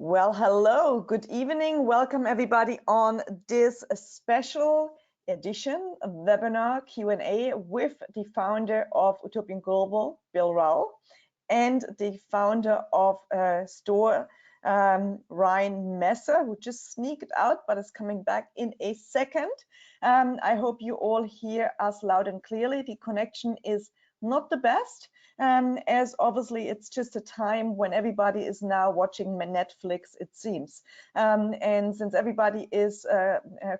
Well, hello, good evening. Welcome everybody on this special edition of webinar Q&A with the founder of Utopian Global, Bill Rao, and the founder of Storh, Ryan Messer, who just sneaked out but is coming back in a second. I hope you all hear us loud and clearly. The connection is not the best. As obviously it's just a time when everybody is now watching Netflix, it seems. And since everybody is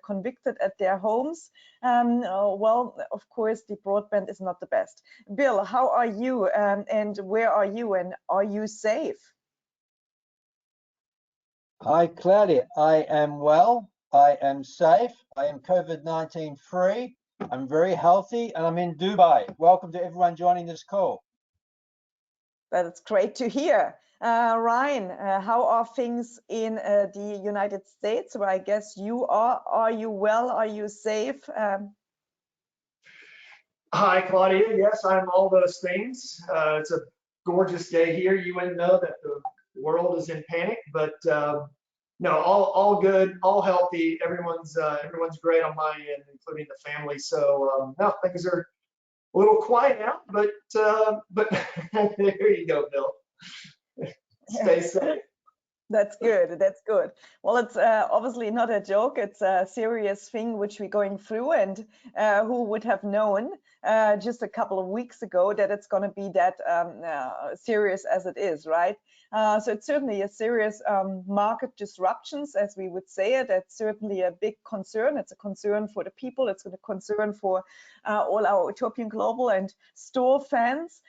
convicted at their homes, well, of course, the broadband is not the best. Bill, how are you and where are you and are you safe? Hi, Claudia. I am well. I am safe. I am COVID-19 free. I'm very healthy and I'm in Dubai. Welcome to everyone joining this call. That's great to hear. Ryan, how are things in the United States, where I guess you are? Are you well? Are you safe? Hi, Claudia. Yes, I'm all those things. It's a gorgeous day here. You wouldn't know that the world is in panic, but no, all good, all healthy. Everyone's great on my end, including the family. So no, things are a little quiet now, but there you go, Bill. Stay safe. That's good. That's good. Well, it's obviously not a joke. It's a serious thing which we're going through, and who would have known just a couple of weeks ago that it's going to be that serious as it is, right? So it's certainly a serious market disruptions, as we would say it. It's certainly a big concern. It's a concern for the people. It's a concern for all our Utopian Global and Storh fans.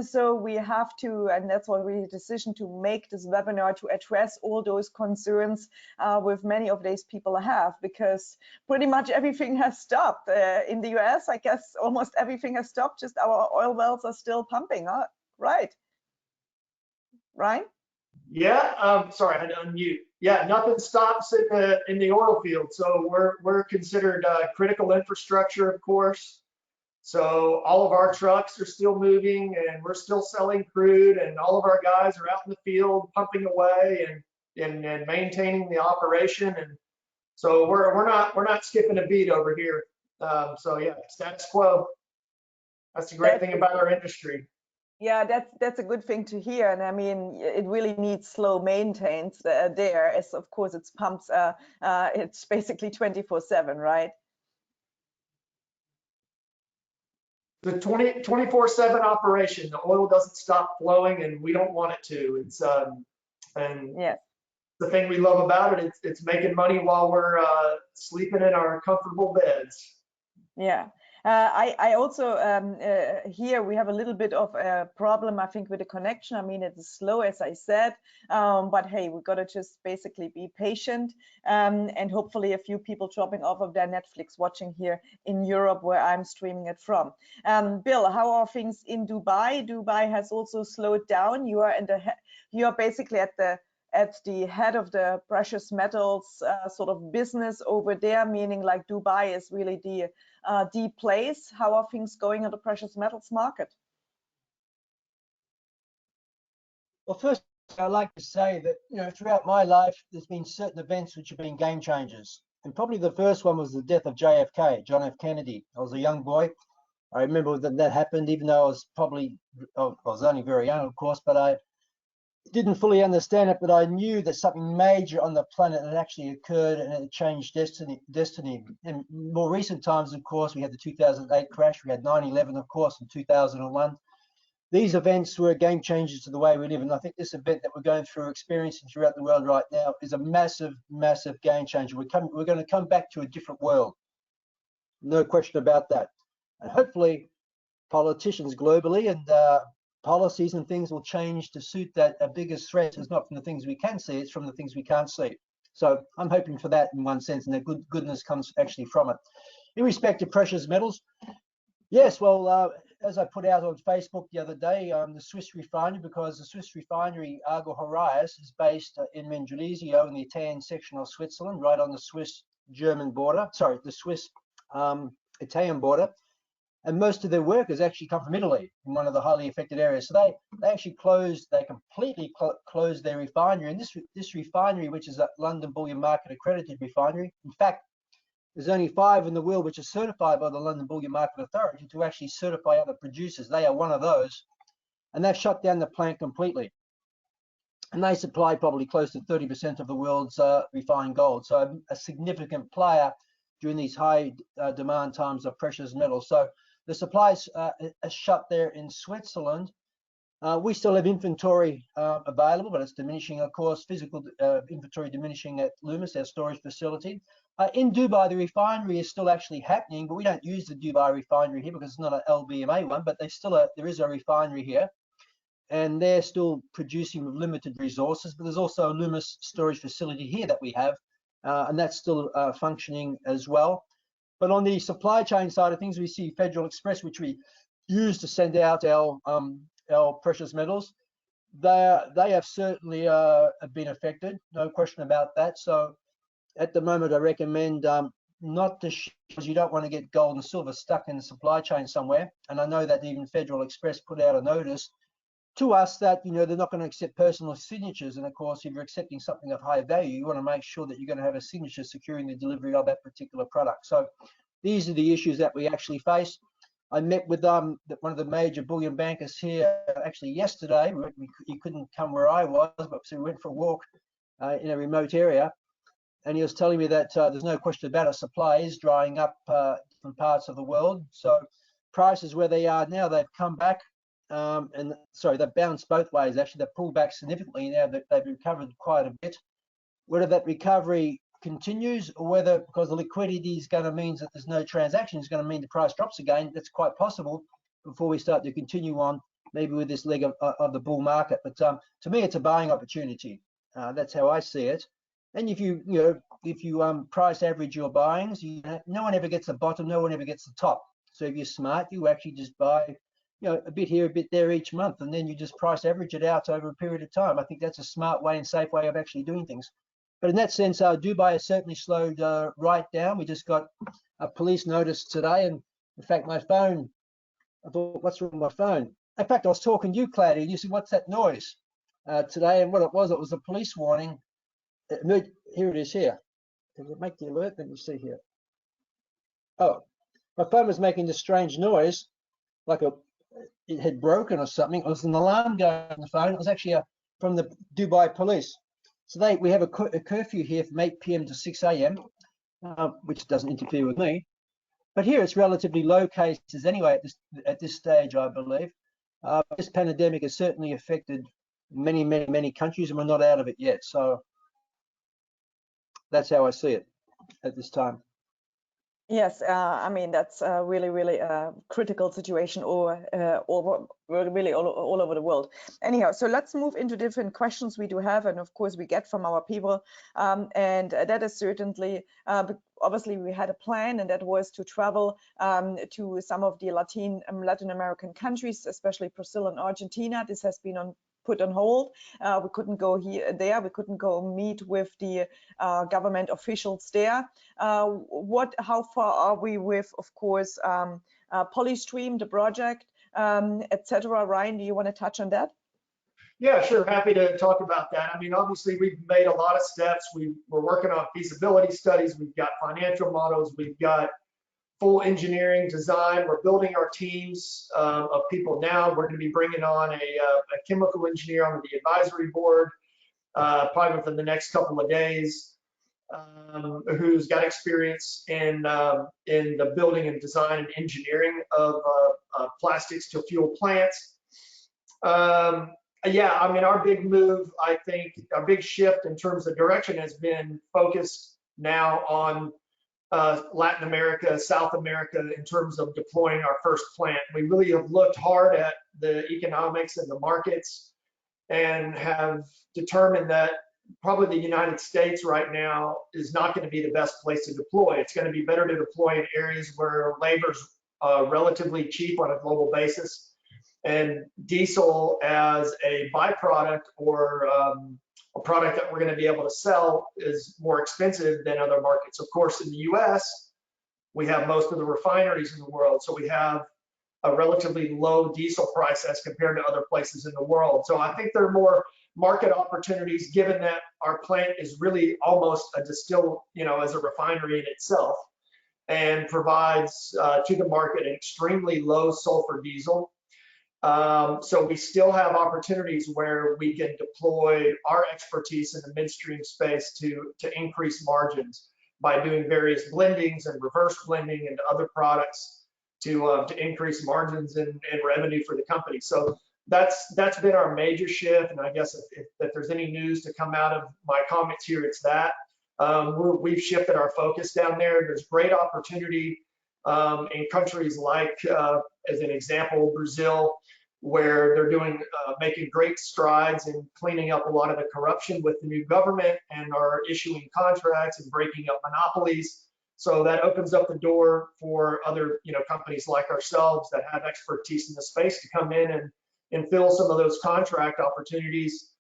So we have to, and that's why we decision to make this webinar to address all those concerns with many of these people have, because pretty much everything has stopped. In the US, I guess almost everything has stopped, just our oil wells are still pumping, right? Ryan? Yeah, sorry, I had to unmute. Yeah, nothing stops in the oil field, so we're considered critical infrastructure, of course. So all of our trucks are still moving, and we're still selling crude, and all of our guys are out in the field pumping away and maintaining the operation, and so we're not skipping a beat over here. So yeah, status quo. That's the great thing about our industry. Yeah, that's a good thing to hear, and I mean it really needs slow maintenance there, as of course it's pumps. It's basically 24/7, right? The 24/7 operation. The oil doesn't stop flowing, and we don't want it to. It's and yeah, the thing we love about it. It's making money while we're sleeping in our comfortable beds. Yeah. I also here we have a little bit of a problem, I think, with the connection. I mean, it's slow, as I said, but hey, we got to just basically be patient, and hopefully a few people dropping off of their Netflix watching here in Europe, where I'm streaming it from. Bill, how are things in Dubai? Dubai has also slowed down. You are basically at the head of the precious metals sort of business over there, meaning like Dubai is really the place. How are things going on the precious metals market? Well, first, I'd like to say that, throughout my life, there's been certain events which have been game changers. And probably the first one was the death of JFK, John F. Kennedy. I was a young boy. I remember that happened, even though I was only very young, of course, but I didn't fully understand it, but I knew that something major on the planet had actually occurred and it changed destiny. In more recent times, of course, we had the 2008 crash, we had 9/11, of course, in 2001. These events were game changers to the way we live, and I think this event that we're going through, experiencing throughout the world right now, is a massive, massive game changer. We're going to come back to a different world, no question about that. And hopefully, politicians globally and policies and things will change to suit that. Our biggest threat is not from the things we can see, it's from the things we can't see. So I'm hoping for that in one sense, and the goodness comes actually from it. In respect to precious metals, yes, well, as I put out on Facebook the other day, the Swiss refinery, because the Swiss refinery Argo Horias is based in Mendrisio in the Italian section of Switzerland, right on the Swiss-German border, sorry, the Swiss-Italian border. and most of their workers actually come from Italy, in one of the highly affected areas. So they completely closed their refinery. And this refinery, which is a London Bullion Market accredited refinery, in fact, there's only 5 in the world which are certified by the London Bullion Market Authority to actually certify other producers. They are one of those, and they've shut down the plant completely. And they supply probably close to 30% of the world's refined gold. So a significant player during these high demand times of precious metals. So the supplies are shut there in Switzerland. We still have inventory available, but it's diminishing, of course, physical inventory diminishing at Loomis, our storage facility. In Dubai, the refinery is still actually happening, but we don't use the Dubai refinery here because it's not an LBMA one, but there is a refinery here. And they're still producing with limited resources, but there's also a Loomis storage facility here that we have, and that's still functioning as well. But on the supply chain side of things, we see Federal Express, which we use to send out our precious metals. They have certainly been affected, no question about that. So at the moment, I recommend not to, because you don't want to get gold and silver stuck in the supply chain somewhere. And I know that even Federal Express put out a notice to us that, they're not going to accept personal signatures. And of course, if you're accepting something of high value, you want to make sure that you're going to have a signature securing the delivery of that particular product. So these are the issues that we actually face. I met with one of the major bullion bankers here actually yesterday. He couldn't come where I was, but so we went for a walk in a remote area. And he was telling me that there's no question about it, supply is drying up different parts of the world. So prices where they are now, they've come back. They've bounced both ways. Actually, they've pulled back significantly now that they've recovered quite a bit. Whether that recovery continues or whether, because the liquidity is going to mean that there's no transaction, is going to mean the price drops again, that's quite possible before we start to continue on maybe with this leg of the bull market. But to me, it's a buying opportunity. That's how I see it. And if you price average your buyings, no one ever gets the bottom, no one ever gets the top. So if you're smart, you actually just buy a bit here, a bit there each month, and then you just price average it out over a period of time. I think that's a smart way and safe way of actually doing things. But in that sense, Dubai has certainly slowed right down. We just got a police notice today, and in fact, my phone, I thought, what's wrong with my phone? In fact, I was talking to you, Claudia, and you said, what's that noise today? And what it was a police warning. Here it is here. Does it make the alert? Let me see here. Oh, my phone was making this strange noise, like it had broken or something. It was an alarm going on the phone. It was actually from the Dubai police. So we have a curfew here from 8 p.m. to 6 a.m., which doesn't interfere with me. But here it's relatively low cases anyway at this stage, I believe. This pandemic has certainly affected many countries, and we're not out of it yet. So that's how I see it at this time. Yes, I mean, that's a really critical situation really all over the world. Anyhow, so let's move into different questions we do have, and of course we get from our people. And that is certainly, obviously we had a plan, and that was to travel to some of the Latin American countries, especially Brazil and Argentina. This has been put on hold. We couldn't go there. We couldn't go meet with the government officials there. How far are we with, of course, Polystream, the project, etc. Ryan, do you want to touch on that? Yeah, sure. Happy to talk about that. I mean, obviously, we've made a lot of steps. We're working on feasibility studies. We've got financial models. We've got full engineering design. We're building our teams of people now. We're going to be bringing on a chemical engineer on the advisory board probably within the next couple of days, who's got experience in the building and design and engineering of plastics to fuel plants. Yeah, I mean, our big move, I think, our big shift in terms of direction has been focused now on Latin America, South America, in terms of deploying our first plant. We really have looked hard at the economics and the markets and have determined that probably the United States right now is not going to be the best place to deploy. It's going to be better to deploy in areas where labor's relatively cheap on a global basis, and diesel as a byproduct or a product that we're going to be able to sell is more expensive than other markets. Of course, in the US, We have most of the refineries in the world, so we have a relatively low diesel price as compared to other places in the world. So I think there are more market opportunities given that our plant is really almost a distill, as a refinery in itself, and provides to the market an extremely low sulfur diesel. So we still have opportunities where we can deploy our expertise in the midstream space to increase margins by doing various blendings and reverse blending into other products to increase margins and revenue for the company. So that's been our major shift. And I guess if there's any news to come out of my comments here, it's that we've shifted our focus down there. There's great opportunity in countries like, as an example, Brazil, where they're making great strides in cleaning up a lot of the corruption with the new government and are issuing contracts and breaking up monopolies. So that opens up the door for other, companies like ourselves that have expertise in the space to come in and fill some of those contract opportunities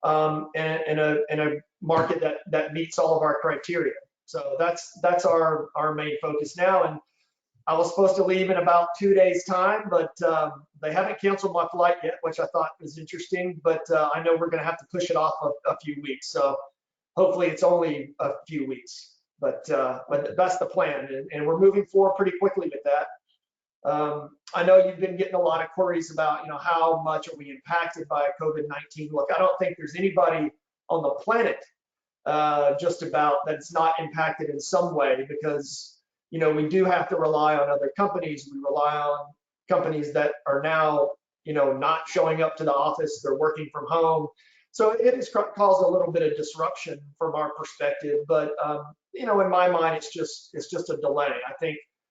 in a market that meets all of our criteria. So that's our main focus now. And I was supposed to leave in about 2 days' time, but they haven't canceled my flight yet, which I thought was interesting. But I know we're going to have to push it off a few weeks. So hopefully it's only a few weeks. But that's the plan, and we're moving forward pretty quickly with that. I know you've been getting a lot of queries about, how much are we impacted by COVID-19? Look, I don't think there's anybody on the planet just about that's not impacted in some way, because, we do have to rely on other companies. We rely on companies that are now, not showing up to the office. They're working from home. So it has caused a little bit of disruption from our perspective, but in my mind, it's just a delay.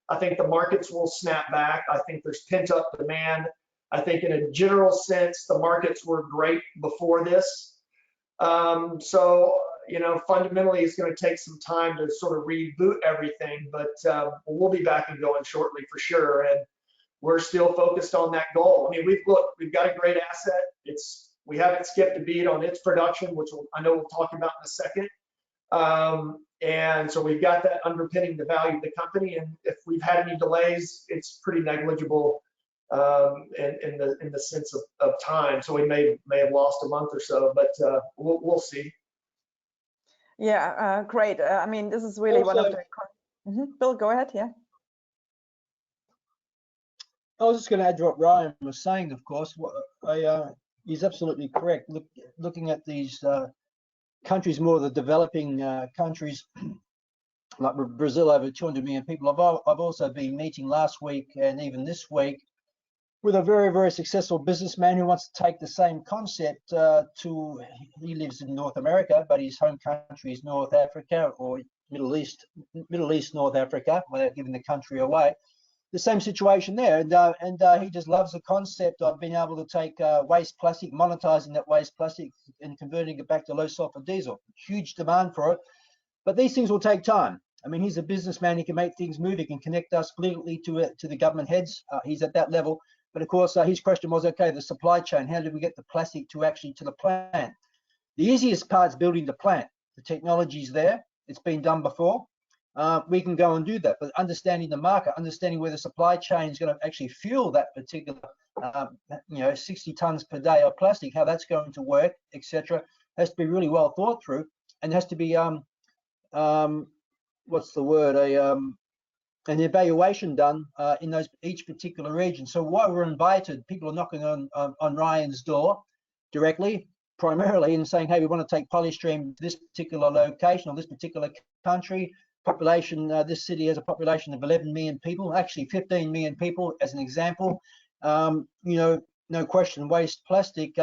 I think the markets will snap back. I think there's pent up demand. I think in a general sense, the markets were great before this. So fundamentally, it's going to take some time to sort of reboot everything, but we'll be back and going shortly for sure. And we're still focused on that goal. I mean, we've got a great asset. We haven't skipped a beat on its production, which I know we'll talk about in a second. And so we've got that underpinning the value of the company. And if we've had any delays, it's pretty negligible in the sense of time. So we may have lost a month or so, but we'll see. Yeah, great. I mean, this is really one of the. Bill, go ahead. Yeah. I was just going to add to what Ryan was saying. Of course, he's absolutely correct. Looking at these countries, more of the developing countries, like Brazil, over 200 million people. I've also been meeting last week and even this week with a very, very successful businessman who wants to take the same concept he lives in North America, but his home country is North Africa or Middle East, North Africa, without giving the country away. The same situation there, and he just loves the concept of being able to take waste plastic, monetizing that waste plastic and converting it back to low sulfur diesel. Huge demand for it, but these things will take time. I mean, he's a businessman. He can make things move. He can connect us politically to the government heads. He's at that level. But of course, his question was, okay, the supply chain. How do we get the plastic to the plant? The easiest part is building the plant. The technology's there. It's been done before. We can go and do that, but understanding the market, understanding where the supply chain is going to actually fuel that particular, 60 tons per day of plastic, how that's going to work, etc., has to be really well thought through, and has to be, what's the word, an evaluation done in each particular region. So while we're invited, people are knocking on Ryan's door directly, primarily, and saying, hey, we want to take polystyrene to this particular location or this particular country. Population, this city has a population of 11 million people, actually 15 million people as an example. No question, waste plastic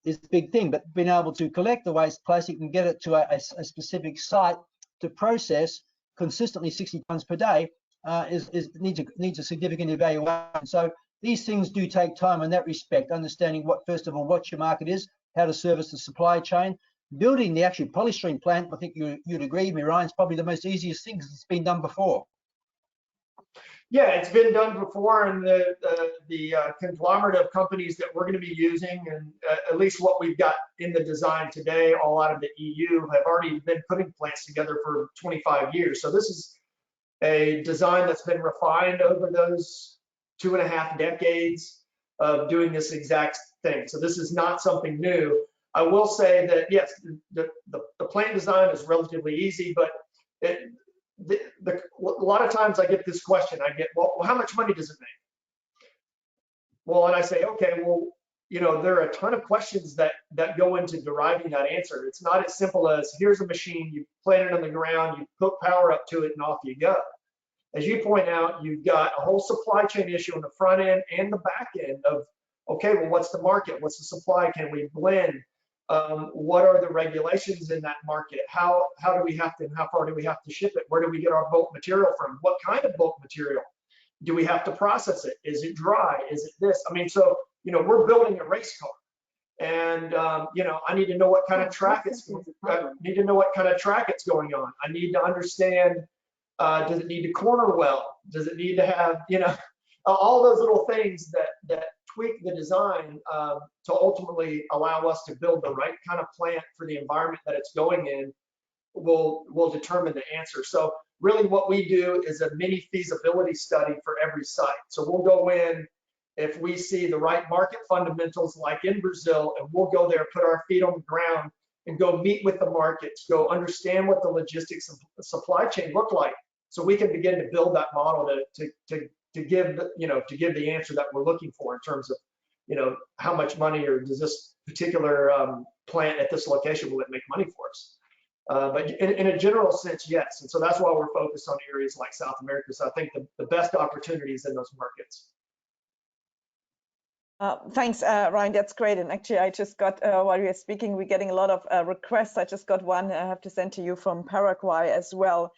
is the big thing, but being able to collect the waste plastic and get it to a specific site to process consistently 60 tons per day needs a significant evaluation. So these things do take time in that respect, understanding first of all, what your market is, how to service the supply chain. Building the actual polystyrene plant, I think you'd agree with me, Ryan, is probably the most easiest thing because it's been done before. Yeah, it's been done before, and the conglomerate of companies that we're going to be using, and at least what we've got in the design today, all out of the EU, have already been putting plants together for 25 years. So this a design that's been refined over those 2.5 decades of doing this exact thing. So this is not something new. I will say that yes, the plant design is relatively easy, but a lot of times I get this question. I get, well, how much money does it make? Well, and I say, okay, well, there are a ton of questions that go into deriving that answer. It's not as simple as here's a machine, you plant it on the ground, you put power up to it, and off you go. As you point out, you've got a whole supply chain issue on the front end and the back end of, okay, well, what's the market? What's the supply? Can we blend? What are the regulations in that market? How do we have to, and how far do we have to ship it? Where do we get our bulk material from? What kind of bulk material? Do we have to process it? Is it dry? Is it this? I mean, so, we're building a race car. And, I need to know what kind of track it's going on. I need to understand, does it need to corner well? Does it need to have, all those little things that tweak the design to ultimately allow us to build the right kind of plant for the environment that it's going in will determine the answer. So really what we do is a mini feasibility study for every site. So we'll go in if we see the right market fundamentals like in Brazil, and we'll go there, put our feet on the ground and go meet with the markets, go understand what the logistics of the supply chain look like, so we can begin to build that model to give the answer that we're looking for in terms of how much money, or does this particular plant at this location, will it make money for us? But in a general sense, yes. And so that's why we're focused on areas like South America. So I think the best opportunities in those markets. Thanks, Ryan. That's great. And actually, I just got, while we were speaking, we're getting a lot of requests. I just got one I have to send to you from Paraguay as well,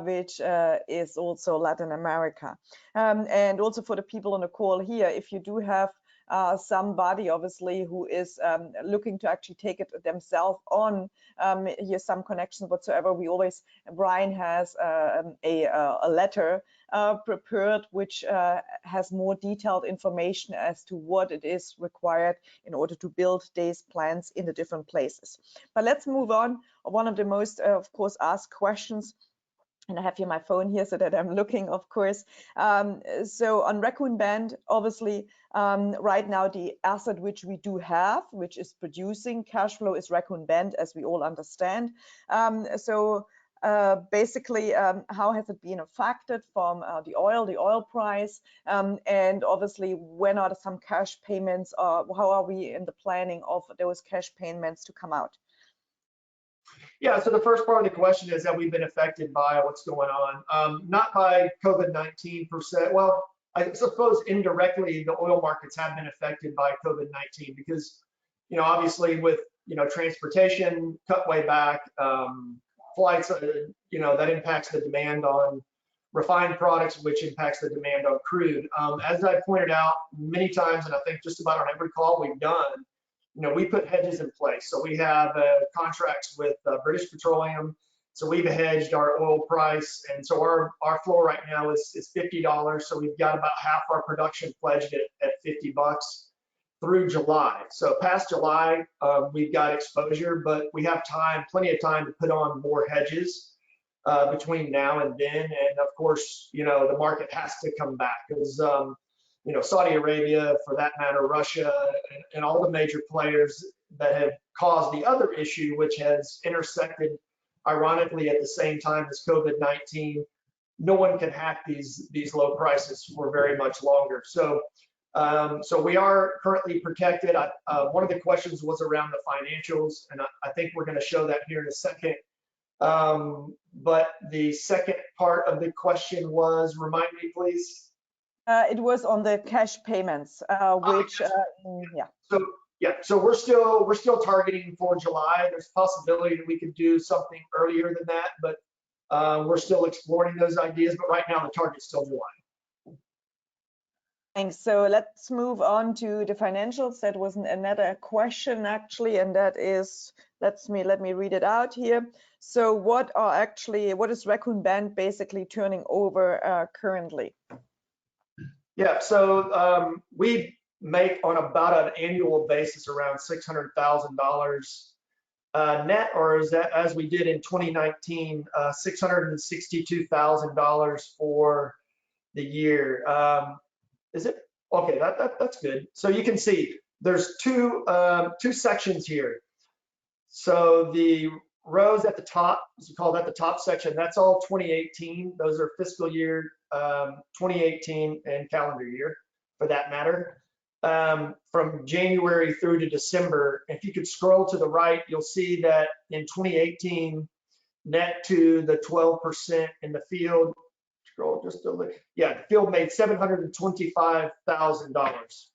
which is also Latin America. And also for the people on the call here, if you do have somebody obviously who is looking to actually take it themselves on, here's some connections whatsoever. We always, Brian has a letter prepared which has more detailed information as to what it is required in order to build these plants in the different places. But let's move on. One of the most of course asked questions, and I have here my phone here so that I'm looking, of course. So on Raccoon Bend, obviously, right now the asset which we do have, which is producing cash flow, is Raccoon Bend, as we all understand. Basically, how has it been affected from the oil price? And obviously, when are some cash payments, how are we in the planning of those cash payments to come out? Yeah, so the first part of the question is that we've been affected by what's going on. Not by COVID-19 per se. Well, I suppose indirectly the oil markets have been affected by COVID-19 because, obviously with, transportation cut way back, flights, that impacts the demand on refined products, which impacts the demand on crude. As I pointed out many times, and I think just about on every call we've done, we put hedges in place. So we have contracts with British Petroleum. So we've hedged our oil price. And so our floor right now is $50. So we've got about half our production pledged at $50 through July. So past July, we've got exposure, but we have plenty of time to put on more hedges between now and then. And of course, the market has to come back because Saudi Arabia, for that matter, Russia, and all the major players that have caused the other issue, which has intersected, ironically, at the same time as COVID-19. No one can hack these low prices for very much longer. So we are currently protected. One of the questions was around the financials, and I think we're going to show that here in a second. But the second part of the question was, remind me, please. It was on the cash payments, which, yeah. So we're still targeting for July. There's a possibility that we could do something earlier than that, but we're still exploring those ideas. But right now, the target's still July. Thanks. So let's move on to the financials. That was another question actually, and that is, let me read it out here. So what is Raccoon Bend basically turning over currently? Yeah, so we make on about an annual basis around $600,000 net, or is that as we did in 2019, $662,000 for the year. Is it? Okay, that's good. So you can see there's two sections here. So the rows at the top, as we call that the top section, that's all 2018. Those are fiscal year 2018 and calendar year for that matter. From January through to December. If you could scroll to the right, you'll see that in 2018, net to the 12% in the field, scroll just a little, yeah, the field made $725,000.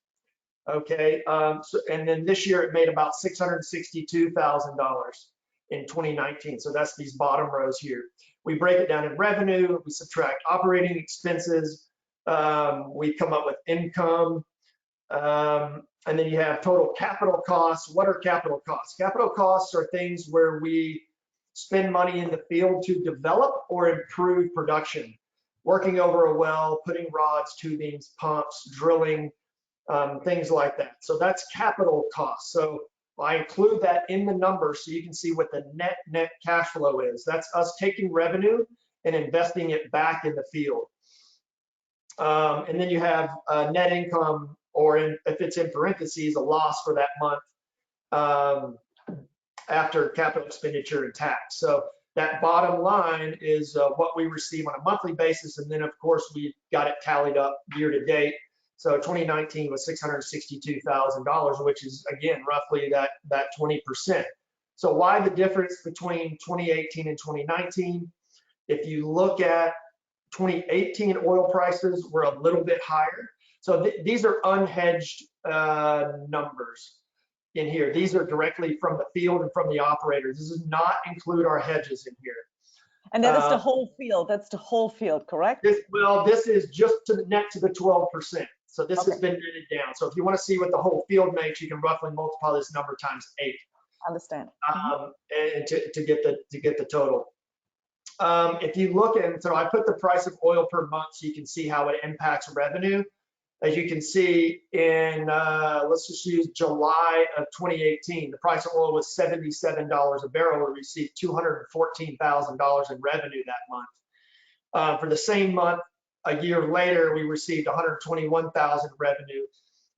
Okay, and then this year it made about $662,000 in 2019. So that's these bottom rows here. We break it down in revenue, we subtract operating expenses, we come up with income, and then you have total capital costs. What are capital costs? Capital costs are things where we spend money in the field to develop or improve production. Working over a well, putting rods, tubings, pumps, drilling, things like that. So that's capital costs. So I include that in the number so you can see what the net cash flow is. That's us taking revenue and investing it back in the field. And then you have net income, or if it's in parentheses, a loss for that month after capital expenditure and tax. So that bottom line is what we receive on a monthly basis, and then of course we got it tallied up year to date. So 2019 was $662,000, which is again roughly that 20%. So why the difference between 2018 and 2019? If you look at 2018 oil prices were a little bit higher. So these are unhedged numbers in here. These are directly from the field and from the operators. This does not include our hedges in here. And that is the whole field. That's the whole field, correct? This is just to the net to the 12%. So this has been netted down. So if you want to see what the whole field makes, you can roughly multiply this number times 8. Understand. And to get the total. If you look at, so I put the price of oil per month so you can see how it impacts revenue. As you can see in, let's just use July of 2018, the price of oil was $77 a barrel. We received $214,000 in revenue that month. For the same month, a year later, we received $121,000 revenue.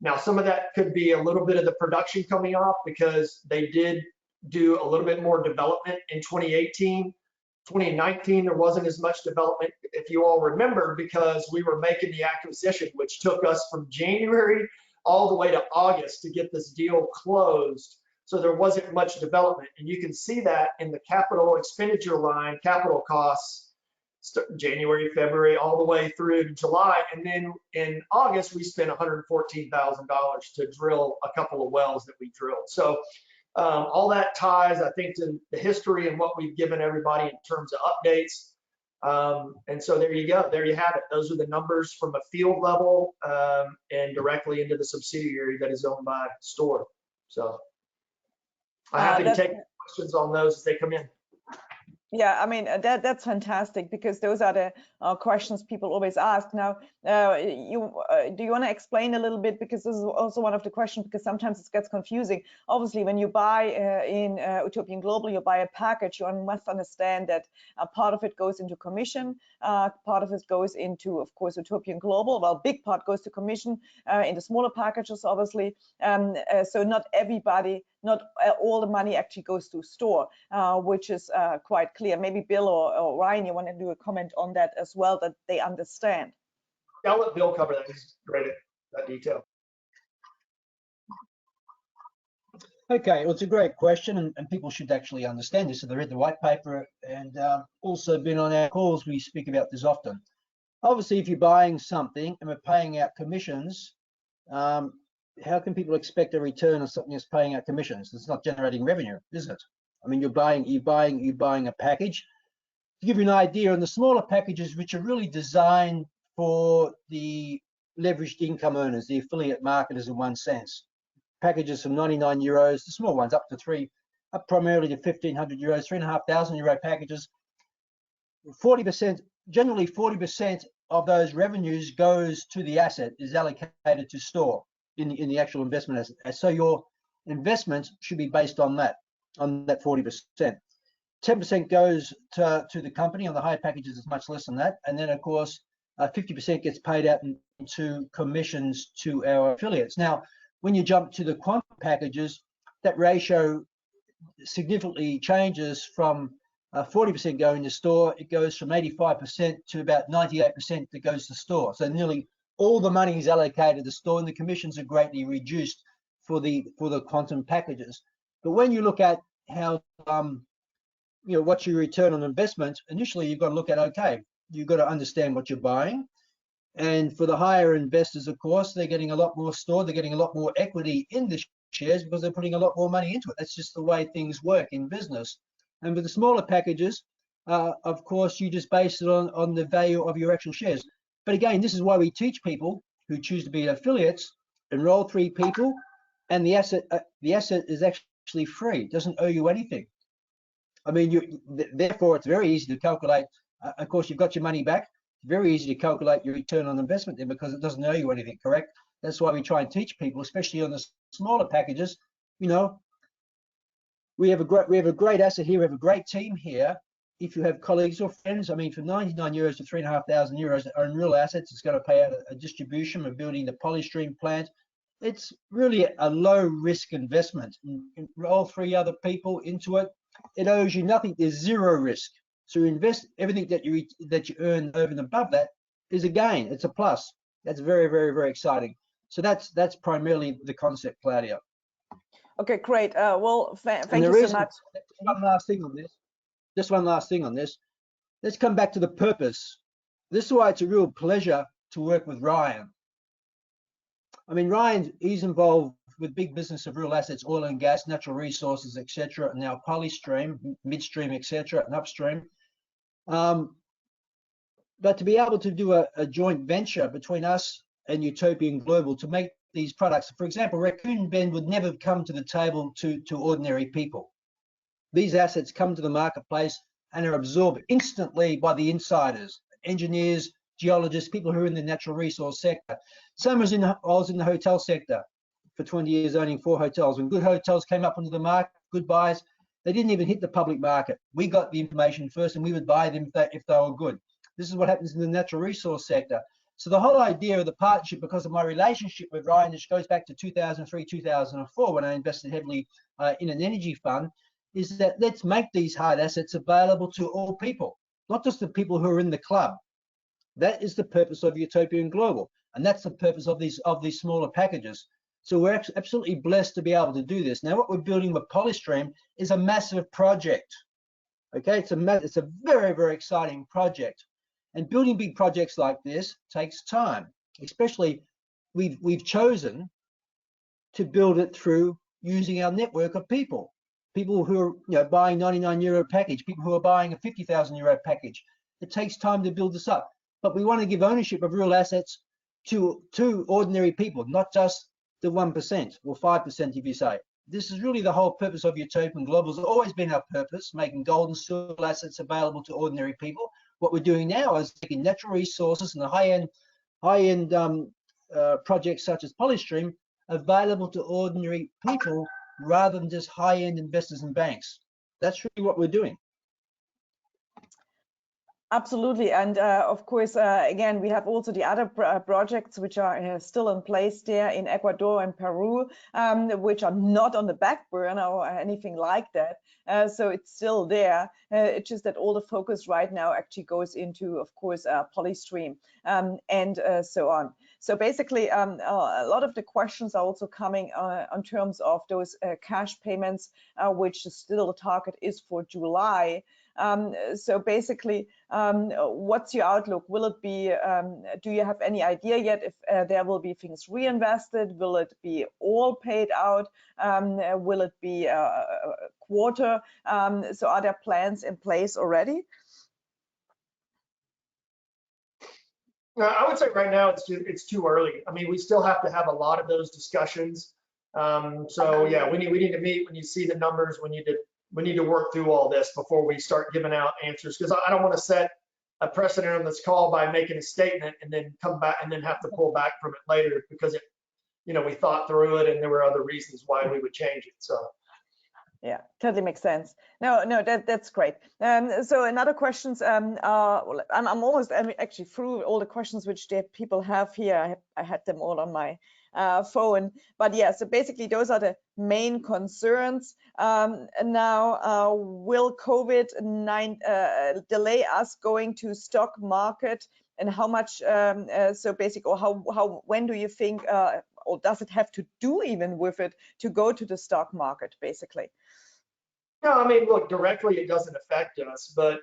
Now, some of that could be a little bit of the production coming off because they did do a little bit more development in 2018. 2019, there wasn't as much development, if you all remember, because we were making the acquisition, which took us from January all the way to August to get this deal closed. So there wasn't much development. And you can see that in the capital expenditure line, capital costs, January, February, all the way through to July. And then in August, we spent $114,000 to drill a couple of wells that we drilled. So all that ties, I think, to the history and what we've given everybody in terms of updates. And so there you go. There you have it. Those are the numbers from a field level and directly into the subsidiary that is owned by Storh. So I'm happy to take questions on those as they come in. Yeah, I mean, that's fantastic, because those are the questions people always ask. Now, do you want to explain a little bit, because this is also one of the questions, because sometimes it gets confusing. Obviously, when you buy in Utopian Global, you buy a package, you must understand that a part of it goes into commission, part of it goes into, of course, Utopian Global. Well, big part goes to commission in the smaller packages, obviously. So not everybody, not all the money actually goes to Storh, which is quite clear. Maybe Bill or Ryan, you want to do a comment on that as well, that they understand. I'll let Bill cover that. He's great at that detail. Okay, well, it's a great question, and people should actually understand this. So they read the white paper, and also been on our calls, we speak about this often. Obviously, if you're buying something and we're paying out commissions, how can people expect a return on something that's paying out commissions? It's not generating revenue, is it? I mean, you're buying a package. To give you an idea, on the smaller packages, which are really designed for the leveraged income earners, the affiliate marketers in one sense, packages from 99 euros, the small ones up primarily to 1,500 euros, 3,500 euro packages. 40%, generally 40% of those revenues goes to the asset, is allocated to Storh in the actual investment asset. So your investment should be based on that. on that 40%. 10% goes to the company. On the higher packages, it's much less than that. And then, of course, 50% gets paid out into commissions to our affiliates. Now, when you jump to the quantum packages, that ratio significantly changes from 40% going to Storh. It goes from 85% to about 98% that goes to Storh. So nearly all the money is allocated to Storh, and the commissions are greatly reduced for the quantum packages. But when you look at how what's your return on investment, initially you've got to look at, okay, you've got to understand what you're buying. And for the higher investors, of course, they're getting a lot more Storh, they're getting a lot more equity in the shares because they're putting a lot more money into it. That's just the way things work in business. And with the smaller packages, of course, you just base it on the value of your actual shares. But again, this is why we teach people who choose to be affiliates, enroll 3 people, and the asset is actually free. It doesn't owe you anything. I mean, therefore, it's very easy to calculate. Of course, you've got your money back. It's very easy to calculate your return on investment there because it doesn't owe you anything, correct? That's why we try and teach people, especially on the smaller packages. We have a great asset here. We have a great team here. If you have colleagues or friends, I mean, for 99 euros to 3,500 euros that own real assets, it's going to pay out a distribution of building the polystream plant. It's really a low risk investment. Enroll 3 other people into it. It owes you nothing. There's zero risk. So invest everything that you earn over and above that is a gain. It's a plus. That's very, very, very exciting. So that's primarily the concept, Claudia. Okay, great. Well, thank you so much. One last thing on this. Just one last thing on this. Let's come back to the purpose. This is why it's a real pleasure to work with Ryan. I mean, Ryan, he's involved with big business of real assets, oil and gas, natural resources, etc., and now polystream, midstream, etc., and upstream. But to be able to do a joint venture between us and Utopian Global to make these products, for example, Raccoon Bend would never come to the table to ordinary people. These assets come to the marketplace and are absorbed instantly by the insiders, engineers, geologists, people who are in the natural resource sector. I was in the hotel sector for 20 years, owning 4 hotels. When good hotels came up onto the market, good buys, they didn't even hit the public market. We got the information first and we would buy them if they were good. This is what happens in the natural resource sector. So the whole idea of the partnership, because of my relationship with Ryan, which goes back to 2003, 2004, when I invested heavily in an energy fund, is that let's make these hard assets available to all people, not just the people who are in the club. That is the purpose of Utopian Global, and that's the purpose of these smaller packages. So we're absolutely blessed to be able to do this. Now, what we're building with Polystream is a massive project. Okay, it's a very, very exciting project, and building big projects like this takes time. Especially, we've chosen to build it through using our network of people who are buying 99 euro package, people who are buying a 50,000 euro package. It takes time to build this up, but we want to give ownership of real assets to ordinary people, not just the 1% or 5%, if you say. This is really the whole purpose of Utopian Global. It's always been our purpose, making gold and silver assets available to ordinary people. What we're doing now is making natural resources and the high-end projects such as Polystream available to ordinary people rather than just high-end investors and banks. That's really what we're doing. Absolutely, and of course, again, we have also the other projects which are still in place there in Ecuador and Peru, which are not on the back burner or anything like that. So it's still there. It's just that all the focus right now actually goes into, of course, Polystream and so on. So basically, a lot of the questions are also coming on terms of those cash payments, which still the target is for July. So basically, what's your outlook? Will it be, do you have any idea yet if there will be things reinvested? Will it be all paid out? Will it be a quarter? So are there plans in place already? I would say right now it's too early. I mean, we still have to have a lot of those discussions. So yeah, we need to meet. When you see the numbers, we need to work through all this before we start giving out answers, because I don't want to set a precedent on this call by making a statement and then come back and then have to pull back from it later because we thought through it and there were other reasons why we would change it. So Yeah, totally makes sense. No, that's great. So another questions. I'm almost actually through all the questions which the people have here. I had them all on my phone. But yeah, so basically those are the main concerns. And now, will COVID-19 delay us going to stock market, and how much? So basically, or how when do you think? Or does it have to do even with it to go to the stock market, basically? No, I mean, look, directly it doesn't affect us, but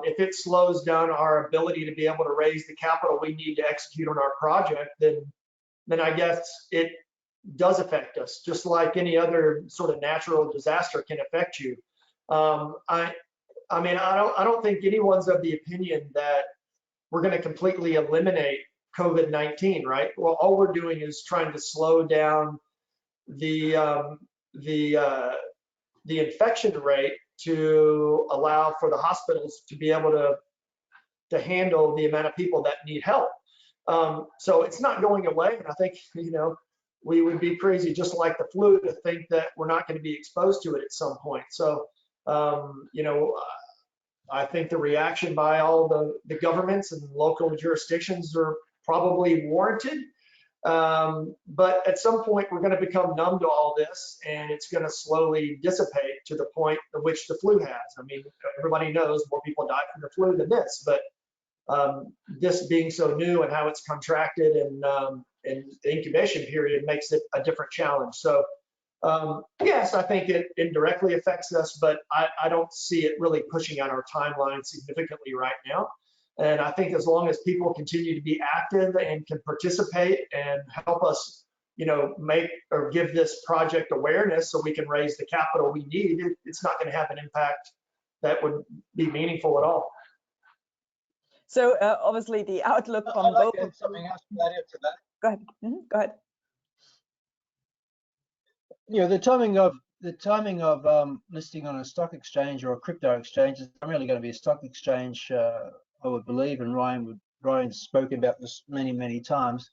if it slows down our ability to be able to raise the capital we need to execute on our project, then I guess it does affect us, just like any other sort of natural disaster can affect you. I mean, I don't think anyone's of the opinion that we're going to completely eliminate COVID-19, right? Well, all we're doing is trying to slow down the infection rate to allow for the hospitals to be able to handle the amount of people that need help. So it's not going away, and I think, you know, we would be crazy, just like the flu, to think that we're not going to be exposed to it at some point. So, you know, I think the reaction by all the governments and local jurisdictions are probably warranted. But at some point, we're going to become numb to all this, and it's going to slowly dissipate to the point at which the flu has. I mean, everybody knows more people die from the flu than this, but this being so new and how it's contracted and the incubation period makes it a different challenge. So yes, I think it indirectly affects us, but I don't see it really pushing out our timeline significantly right now. And I think as long as people continue to be active and can participate and help us, you know, make or give this project awareness so we can raise the capital we need, it's not going to have an impact that would be meaningful at all. So obviously the outlook from I'd like both. to add something else to that. Go ahead. Go ahead. You know, the timing of listing on a stock exchange or a crypto exchange is primarily going to be a stock exchange, I would believe, and Ryan's spoken about this many times.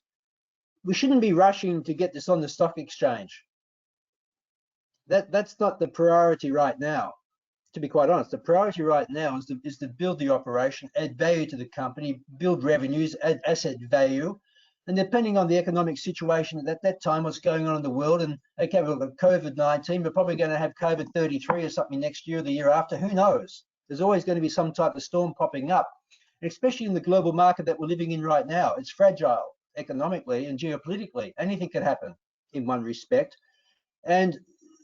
We shouldn't be rushing to get this on the stock exchange. That's not the priority right now. To be quite honest, the priority right now is to build the operation, add value to the company, build revenues, add asset value. And depending on the economic situation at that time, what's going on in the world, and okay, we've got COVID-19, we're probably going to have COVID-33 or something next year or the year after, who knows? There's always going to be some type of storm popping up, and especially in the global market that we're living in right now. It's fragile economically and geopolitically. Anything could happen in one respect. And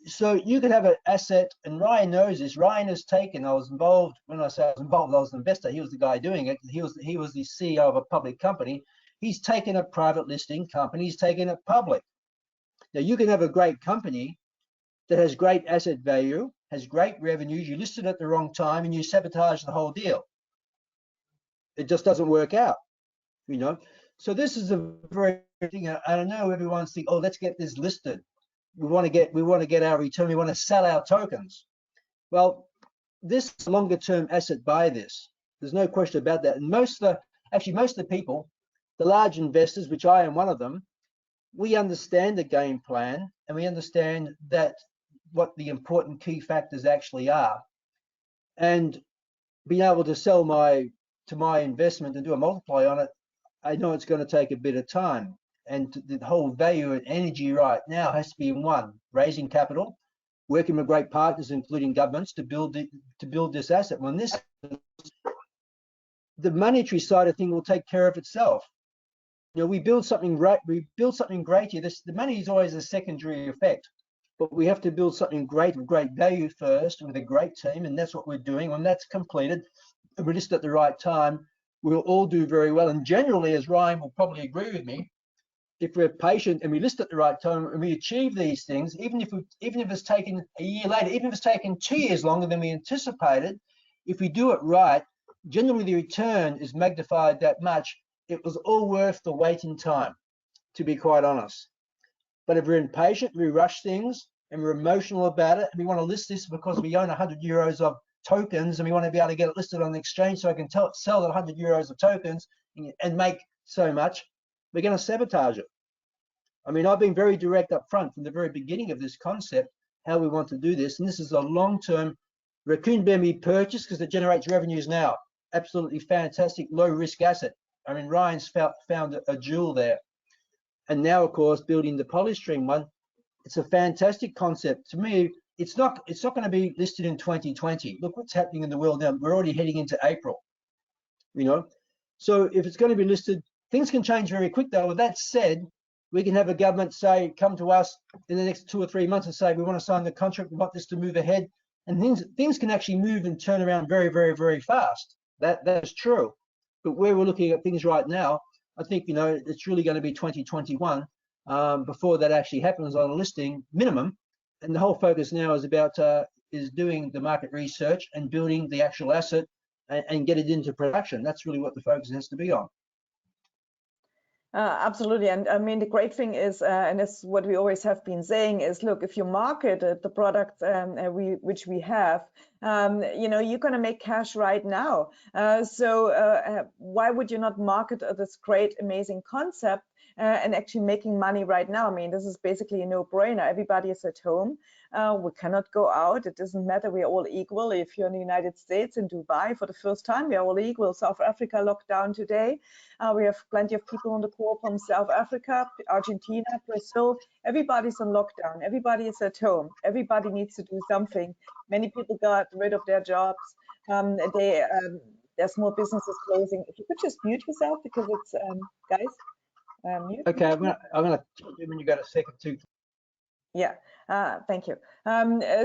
so you could have an asset, and Ryan knows this. Ryan has taken, I was involved, when I say I was involved, I was an investor. He was the guy doing it. He was the CEO of a public company. He's taken a private listing company, he's taken it public. Now you can have a great company that has great asset value, has great revenues, you listed at the wrong time and you sabotage the whole deal. It just doesn't work out, you know. So this is a very thing. I know everyone's thinking, oh, let's get this listed. We want to get our return, we want to sell our tokens. Well, this longer term asset by this. There's no question about that. And most of the people, the large investors, which I am one of them, we understand the game plan and we understand that what the important key factors actually are. And being able to sell my investment and do a multiply on it, I know it's going to take a bit of time. And the whole value and energy right now has to be in one, raising capital, working with great partners, including governments, to build this asset. When the monetary side of thing will take care of itself. You know, we build something great here. The money is always a secondary effect, but we have to build something great with great value first with a great team, and that's what we're doing. When that's completed, and we're just at the right time, we'll all do very well. And generally, as Ryan will probably agree with me, if we're patient and we list at the right time and we achieve these things, even if it's taken a year later, even if it's taken 2 years longer than we anticipated, if we do it right, generally the return is magnified that much. It was all worth the waiting time, to be quite honest. But if we're impatient, we rush things and we're emotional about it, and we want to list this because we own 100 euros of tokens and we want to be able to get it listed on the exchange so I can sell that 100 euros of tokens and make so much, we're going to sabotage it. I mean, I've been very direct up front from the very beginning of this concept. how we want to do this. And this is a long-term raccoon Bembe purchase because it generates revenues now. Absolutely fantastic, low-risk asset. I mean, Ryan's found a jewel there. And now, of course, building the polystream one, it's a fantastic concept. To me, it's not going to be listed in 2020. Look what's happening in the world now. We're already heading into April, you know. So if it's going to be listed, things can change very quick though. With that said, we can have a government say, come to us in the next 2 or 3 months and say, we want to sign the contract, we want this to move ahead. And things can actually move and turn around very, very, very fast. That is true. But where we're looking at things right now, I think, you know, it's really going to be 2021 before that actually happens on a listing minimum. And the whole focus now is about is doing the market research and building the actual asset and get it into production. That's really what the focus has to be on. Absolutely. And I mean, the great thing is, and it's what we always have been saying is, look, if you market the product which we have, you know, you're going to make cash right now. So why would you not market this great, amazing concept and actually making money right now? I mean, this is basically a no-brainer. Everybody is at home. We cannot go out. It doesn't matter. We are all equal. If you're in the United States, in Dubai, for the first time, we are all equal. South Africa locked down today. We have plenty of people on the call from South Africa, Argentina, Brazil. Everybody's on lockdown. Everybody is at home. Everybody needs to do something. Many people got rid of their jobs. There's more businesses closing. If you could just mute yourself because it's, guys, mute. Okay, I'm gonna when you got a second too. Yeah, thank you.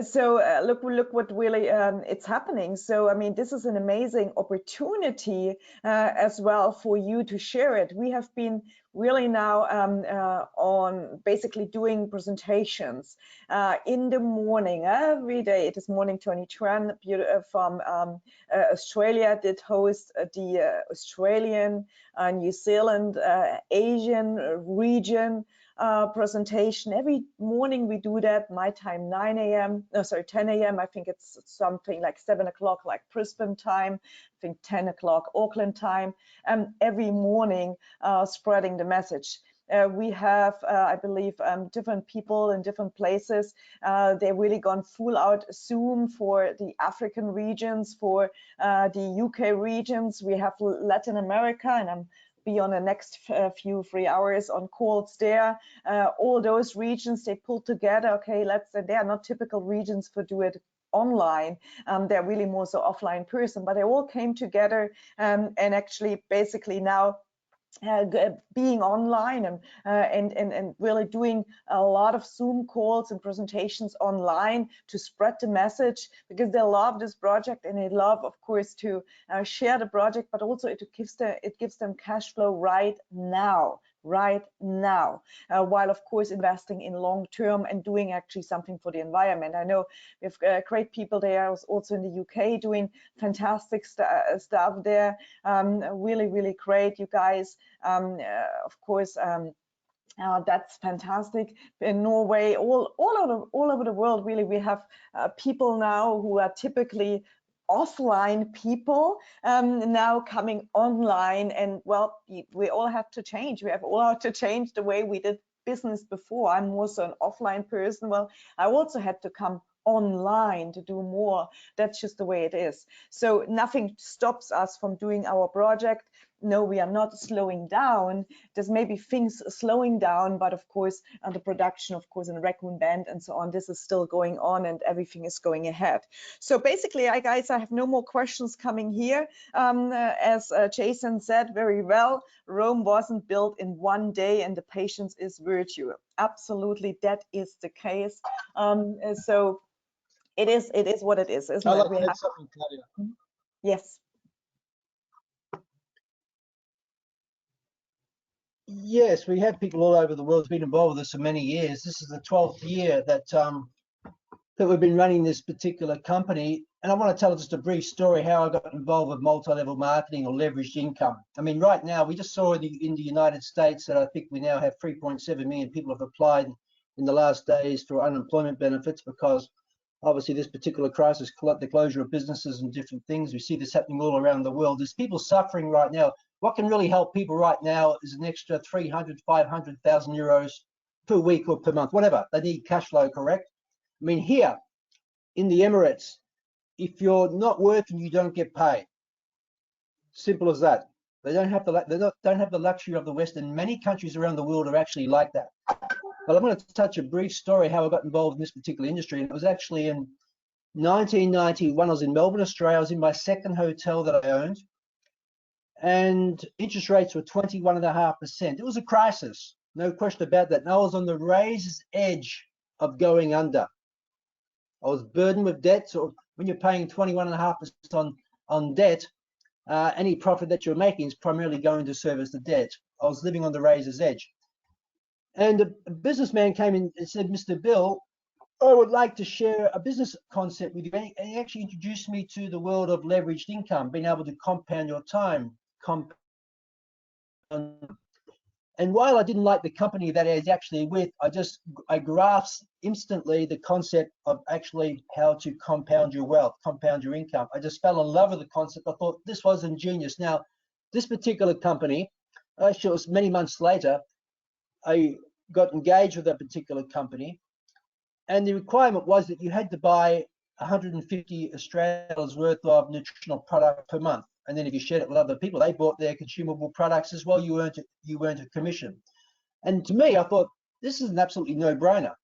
So look what really it's happening. So I mean, this is an amazing opportunity as well for you to share it. We have been really now on basically doing presentations in the morning every day. It is morning. Tony Tran from Australia did host the Australian, New Zealand, Asian region presentation. Every morning we do that. My time 9 a.m. No, sorry, 10 a.m. I think it's something like 7 o'clock, like Brisbane time. I think 10 o'clock Auckland time. Every morning, spreading the message. We have, I believe, different people in different places. They've really gone full out Zoom for the African regions, for the UK regions. We have Latin America, and I'm be on the next few 3 hours on calls there. All those regions they pulled together. Okay, they are not typical regions for do it online. They're really more so offline person, but they all came together and actually basically now being online and really doing a lot of Zoom calls and presentations online to spread the message, because they love this project and they love, of course, to share the project, but also it gives them cash flow right now, while of course investing in long term and doing actually something for the environment. I know we have great people there also in the UK doing fantastic stuff there. Really great, you guys. Of course, that's fantastic. In Norway, all over the world, really, we have people now who are typically offline people now coming online, and well, we all have to change. We have all had to change the way we did business before. I'm also an offline person. Well, I also had to come online to do more. That's just the way it is. So nothing stops us from doing our project. No, we are not slowing down. There's maybe things slowing down, but of course, the production, of course, in Raccoon Bend and so on, this is still going on and everything is going ahead. So basically, guys, I have no more questions coming here. As Jason said very well, Rome wasn't built in one day and the patience is virtue. Absolutely, that is the case. So it is what it is, isn't it? I'd like to add something, Claudia. Yes. Yes, we have people all over the world who've been involved with us for many years. This is the 12th year that we've been running this particular company. And I want to tell just a brief story how I got involved with multi-level marketing or leveraged income. I mean, right now, we just saw in the United States that I think we now have 3.7 million people have applied in the last days for unemployment benefits, because obviously this particular crisis, the closure of businesses and different things. We see this happening all around the world. There's people suffering right now. What can really help people right now is an extra 300, 500,000 euros per week or per month, whatever. They need cash flow, correct? I mean, here in the Emirates, if you're not working, you don't get paid. Simple as that. They don't have the luxury of the West, and many countries around the world are actually like that. But I'm going to touch a brief story how I got involved in this particular industry. And it was actually in 1991. I was in Melbourne, Australia. I was in my second hotel that I owned, and interest rates were 21.5%. It was a crisis, no question about that. And I was on the razor's edge of going under. I was burdened with debt. So when you're paying 21.5% on debt, any profit that you're making is primarily going to service the debt. I was living on the razor's edge. And a businessman came in and said, Mr. Bill, I would like to share a business concept with you. And he actually introduced me to the world of leveraged income, being able to compound your time. And while I didn't like the company that I was actually with, I grasped instantly the concept of actually how to compound your wealth, compound your income. I just fell in love with the concept. I thought this was ingenious. Now, this particular company, actually it was many months later, I got engaged with that particular company, and the requirement was that you had to buy 150 Australian dollars worth of nutritional product per month. And then if you shared it with other people, they bought their consumable products as well. You earned a commission. And to me, I thought, this is an absolutely no-brainer.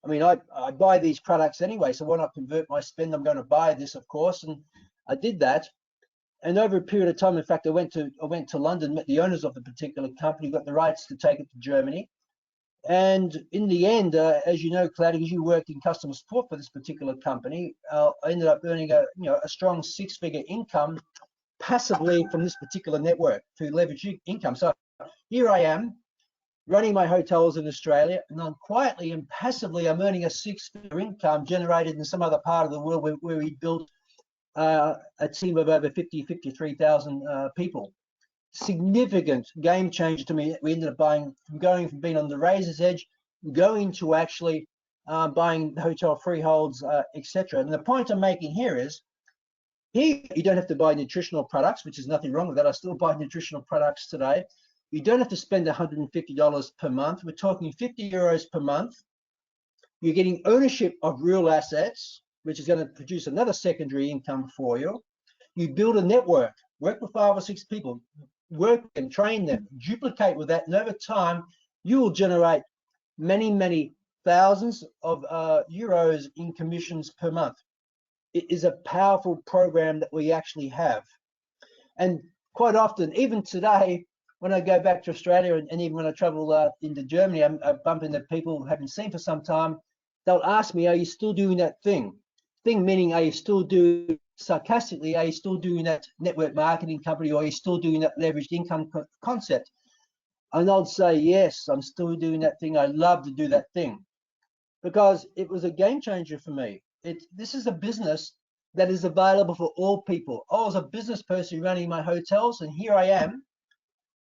I mean, I buy these products anyway, so why not convert my spend? I'm going to buy this, of course. And I did that. And over a period of time, in fact, I went to London, met the owners of the particular company, got the rights to take it to Germany. And in the end, as you know, Claudia, because you worked in customer support for this particular company, I ended up earning a strong six-figure income passively from this particular network to leverage income. So here I am running my hotels in Australia, and I'm quietly and passively, I'm earning a six-figure income generated in some other part of the world where we built a team of over 53,000 people. Significant game changer to me. We ended up going from being on the razor's edge, going to actually buying hotel freeholds, etc. And the point I'm making here is, here you don't have to buy nutritional products, which is nothing wrong with that. I still buy nutritional products today. You don't have to spend $150 per month. We're talking 50 euros per month. You're getting ownership of real assets, which is going to produce another secondary income for you. You build a network, work with 5 or 6 people, work and train them, duplicate with that, and over time, you will generate many, many thousands of euros in commissions per month. It is a powerful program that we actually have. And quite often, even today, when I go back to Australia and even when I travel into Germany, I bump into people I haven't seen for some time. They'll ask me, are you still doing that thing? Thing meaning, are you still doing, sarcastically, are you still doing that network marketing company, or are you still doing that leveraged income concept? And I'll say, yes, I'm still doing that thing. I love to do that thing because it was a game changer for me. This is a business that is available for all people. I was a business person running my hotels, and here I am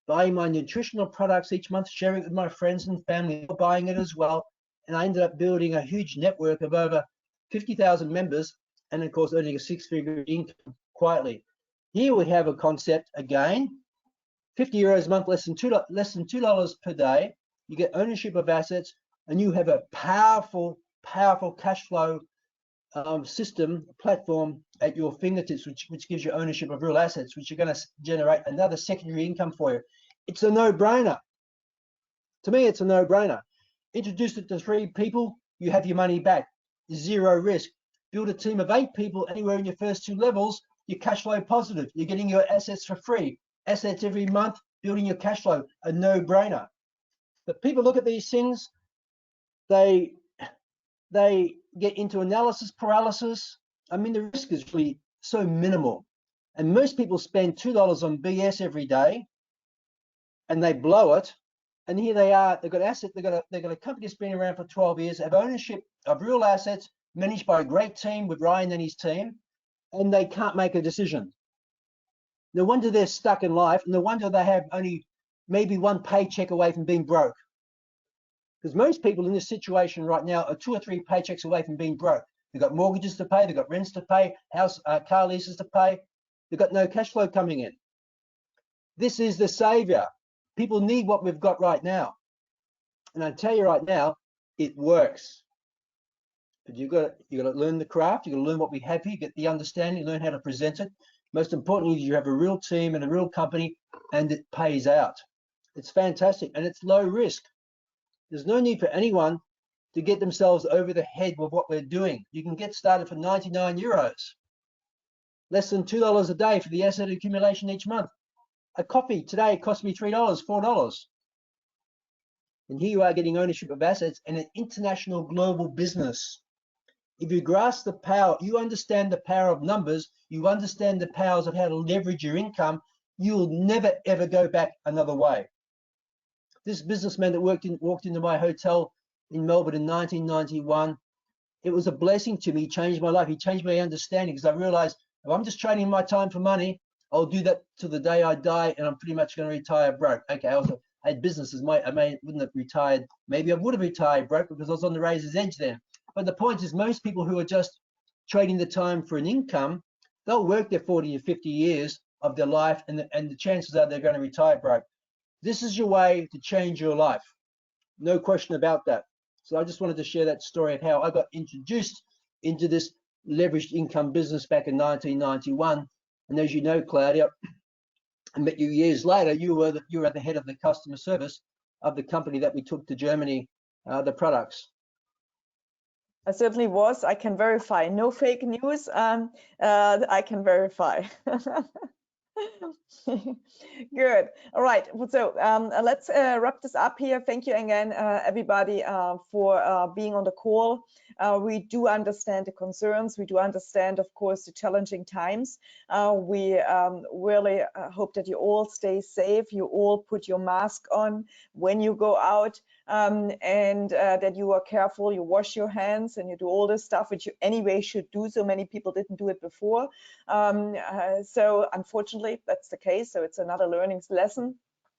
buying my nutritional products each month, sharing it with my friends and family, buying it as well. And I ended up building a huge network of over 50,000 members, and of course, earning a six-figure income quietly. Here we have a concept again, 50 euros a month, less than $2 per day. You get ownership of assets, and you have a powerful, powerful cash flow system, platform at your fingertips, which gives you ownership of real assets, which are going to generate another secondary income for you. It's a no-brainer. To me, it's a no-brainer. Introduce it to 3 people, you have your money back, 0 risk. Build a team of 8 people anywhere in your first 2 levels, you're cash flow positive. You're getting your assets for free. Assets every month, building your cash flow, a no-brainer. But people look at these things, they get into analysis paralysis. I mean, the risk is really so minimal. And most people spend $2 on BS every day, and they blow it. And here they are, they've got assets, they've got a company that's been around for 12 years, have ownership of real assets, managed by a great team with Ryan and his team, and they can't make a decision. No wonder they're stuck in life, and no wonder they have only maybe 1 paycheck away from being broke. Because most people in this situation right now are 2 or 3 paychecks away from being broke. They've got mortgages to pay, they've got rents to pay, car leases to pay, they've got no cash flow coming in. This is the savior. People need what we've got right now. And I tell you right now, it works. but you got to learn the craft. You got to learn what we have here, get the understanding, learn how to present it. Most importantly, you have a real team and a real company, and it pays out. It's fantastic, and it's low risk. There's no need for anyone to get themselves over the head with what we're doing. You can get started for 99 euros, less than $2 a day for the asset accumulation each month. A coffee today cost me $3, $4. And here you are getting ownership of assets and an international global business. If you grasp the power, you understand the power of numbers, you understand the powers of how to leverage your income, you'll never, ever go back another way. This businessman that walked into my hotel in Melbourne in 1991, it was a blessing to me. He changed my life. He changed my understanding, because I realized if I'm just trading my time for money, I'll do that till the day I die, and I'm pretty much going to retire broke. Okay, I had businesses. I wouldn't have retired. Maybe I would have retired broke because I was on the razor's edge then. But the point is, most people who are just trading the time for an income, they'll work their 40 or 50 years of their life, and the chances are they're going to retire broke. This is your way to change your life. No question about that. So I just wanted to share that story of how I got introduced into this leveraged income business back in 1991. And as you know, Claudia, I met you years later. You were at the head of the customer service of the company that we took to Germany, the products. I certainly was. I can verify. No fake news. I can verify. Good. All right. So let's wrap this up here. Thank you again, everybody, for being on the call. We do understand the concerns. We do understand, of course, the challenging times. We really hope that you all stay safe. You all put your mask on when you go out, and that you are careful. You wash your hands and you do all this stuff, which you anyway should do. So many people didn't do it before. So unfortunately, that's the case. So it's another learning lesson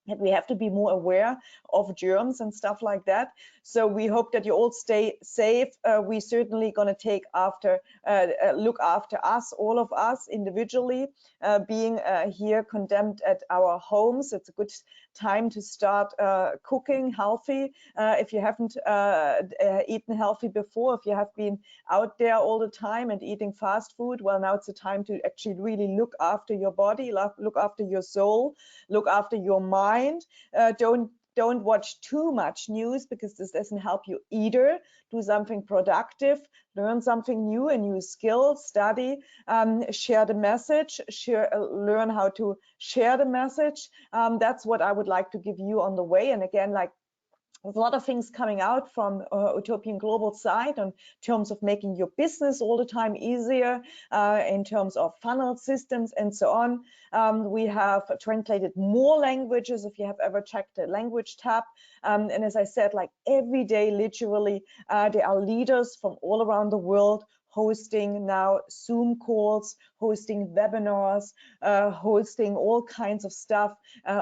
that we have to be more aware of germs and stuff like that. So we hope that you all stay safe. We certainly going to take after, look after us, all of us individually, being here condemned at our homes. It's a good time to start cooking healthy. If you haven't eaten healthy before, if you have been out there all the time and eating fast food, well, now it's the time to actually really look after your body, look after your soul, look after your mind. Don't watch too much news, because this doesn't help you either. Do something productive, learn something new, a new skill, study, share the message, learn how to share the message. That's what I would like to give you on the way. And again, like, there's a lot of things coming out from Utopian Global side in terms of making your business all the time easier, in terms of funnel systems and so on. We have translated more languages, if you have ever checked the language tab. And as I said, like every day, literally, there are leaders from all around the world hosting now Zoom calls, hosting webinars, hosting all kinds of stuff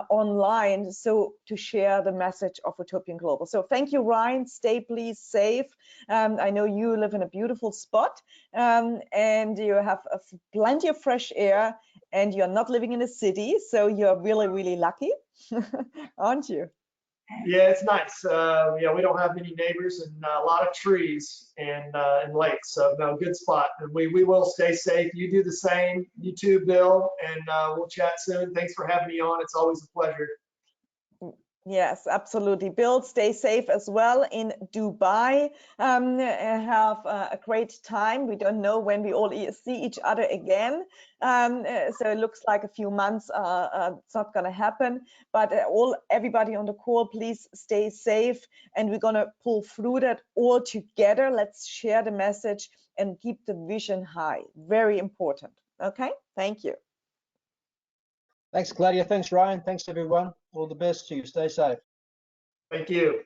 online, so to share the message of Utopian Global. So thank you, Ryan. Stay please safe. I know you live in a beautiful spot, and you have plenty of fresh air, and you're not living in a city, so you're really, really lucky, aren't you? Yeah, it's nice. Yeah, we don't have many neighbors and a lot of trees and lakes. So no, good spot. And we will stay safe. You do the same. You too, Bill. And we'll chat soon. Thanks for having me on. It's always a pleasure. Yes, absolutely. Bill, stay safe as well in Dubai. Have a great time. We don't know when we all see each other again. So it looks like a few months it's not going to happen. But everybody on the call, please stay safe. And we're going to pull through that all together. Let's share the message and keep the vision high. Very important. Okay, thank you. Thanks, Claudia. Thanks, Ryan. Thanks, everyone. All the best to you. Stay safe. Thank you.